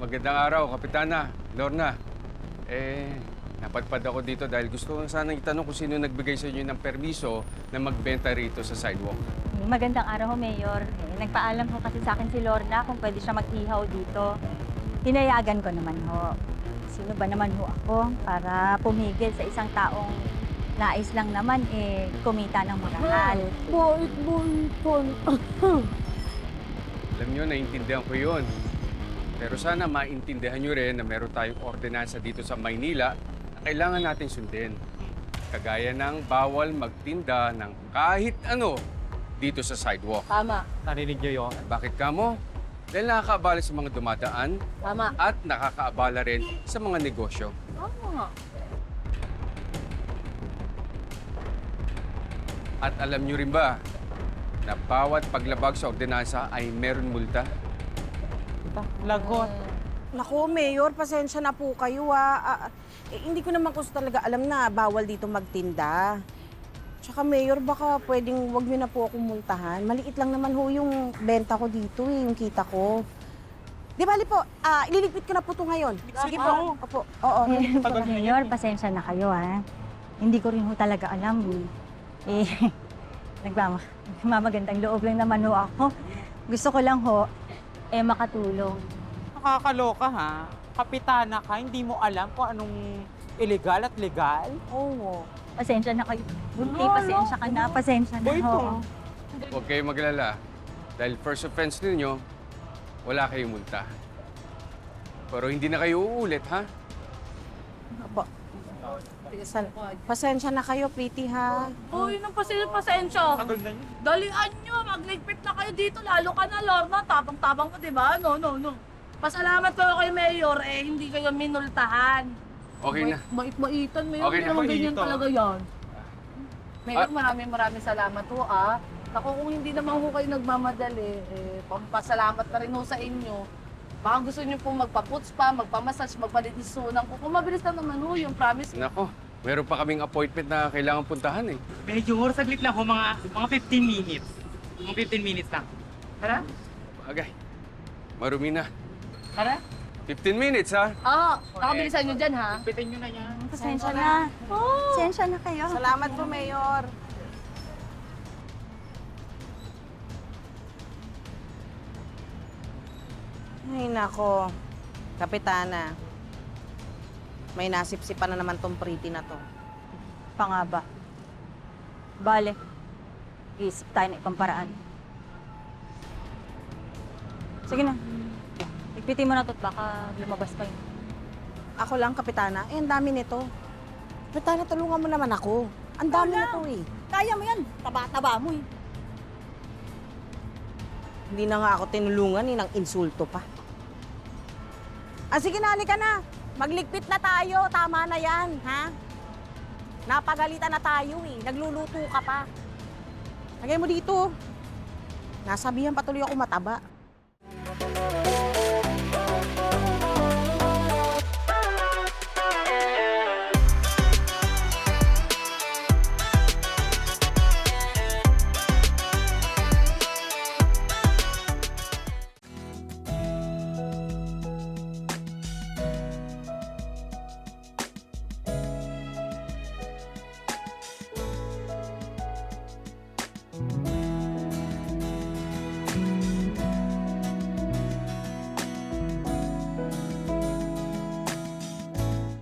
Magandang araw, Kapitana, Lorna. Napadpad ako dito dahil gusto ko sanang itanong kung sino nagbigay sa inyo ng permiso na magbenta rito sa sidewalk. Magandang araw ho, Mayor. Nagpaalam ho kasi sa akin si Lorna kung pwede siya mag-ihaw dito. Hinayagan ko naman ho. Sino ba naman ho ako para pumigil sa isang taong nais lang naman kumita ng marangal. Alam nyo, naiintindihan ko yun. Pero sana maintindihan nyo rin na meron tayong ordinansa dito sa Maynila na kailangan natin sundin. Kagaya ng bawal magtinda ng kahit ano dito sa sidewalk. Tama. Narinig niyo yun? Bakit kamo? Dahil nakakaabala sa mga dumadaan Tama. at nakakaabala rin sa mga negosyo. Tama. At alam nyo rin ba na bawat paglabag sa ordinansa ay meron multa? Lagot. Naku, Mayor, pasensya na po kayo hindi ko naman kasi talaga alam na bawal dito magtinda. Tsaka Mayor, baka pwedeng wag niyo na po akong multahan. Maliit lang naman ho yung benta ko dito yung kita ko. Di bali po, ililigpit ko na po ito ngayon. Sige po. Opo. Oo. Mayor, pasensya na kayo ha. Hindi ko rin ho talaga alam. Nagmamagandang loob lang naman ho ako. Gusto ko lang ho, makatulong. Nakakaloka ha. Kapitana ka, hindi mo alam kung anong illegal at legal? Oo. Pasensya na kayo. Bunti, pasensya ka na. Pasensya na Boy, ho. Huwag kayong maglala. Dahil first offense ninyo, wala kayong multa. Pero hindi na kayo uulit, ha? Opo. Pasensya na kayo, pretty ha. Uy, nang pasensya. Tagal na yun. Dalian nyo, magligpit na kayo dito. Lalo ka na, Lorna. Tabang-tabang ka, di ba? No. Pasalamat ko kay Mayor, hindi kayo minultahan. Okay na. Mait-maitan, Mayor. Okay Hindi na. naman ganyan Dito. talaga yan. Mayor, maraming salamat ho, Naku, kung hindi naman ho kayo nagmamadali, pampasalamat na rin ho sa inyo. Baka gusto nyo po magpa-puts pa, magpa-massage, magpa-dedisunan ko. Kung mabilis lang naman ho, yung promise. Nako, meron pa kaming appointment na kailangan puntahan, eh. Medyo, saglit lang ho, mga 15 minutes. Mga 15 minutes lang. Tara? Bagay. Marumi na. Tara? 15 minutes, ha? Nakabilisan nyo dyan, ha? Pitin nyo na yan. Pasensya na. Pasensya na kayo. Salamat po, Mayor. Ay, nako. Kapitana. May nasipsipan na naman tong pretty na to. Pa nga ba? Bale, isip tayo na ibang paraan. Sige na. Igpitin mo na to't baka lumabas pa yun. Ako lang, Kapitana. Ang dami nito. Kapitana, tulungan mo naman ako. Ang dami na to eh. Kaya mo yan. Taba-taba mo eh. Hindi na nga ako tinulungan ng insulto pa. Sige na, halika na. Magligpit na tayo. Tama na yan, ha? Napagalitan na tayo eh. Nagluluto ka pa. Lagay mo dito. Nasabihan patuloy ako mataba.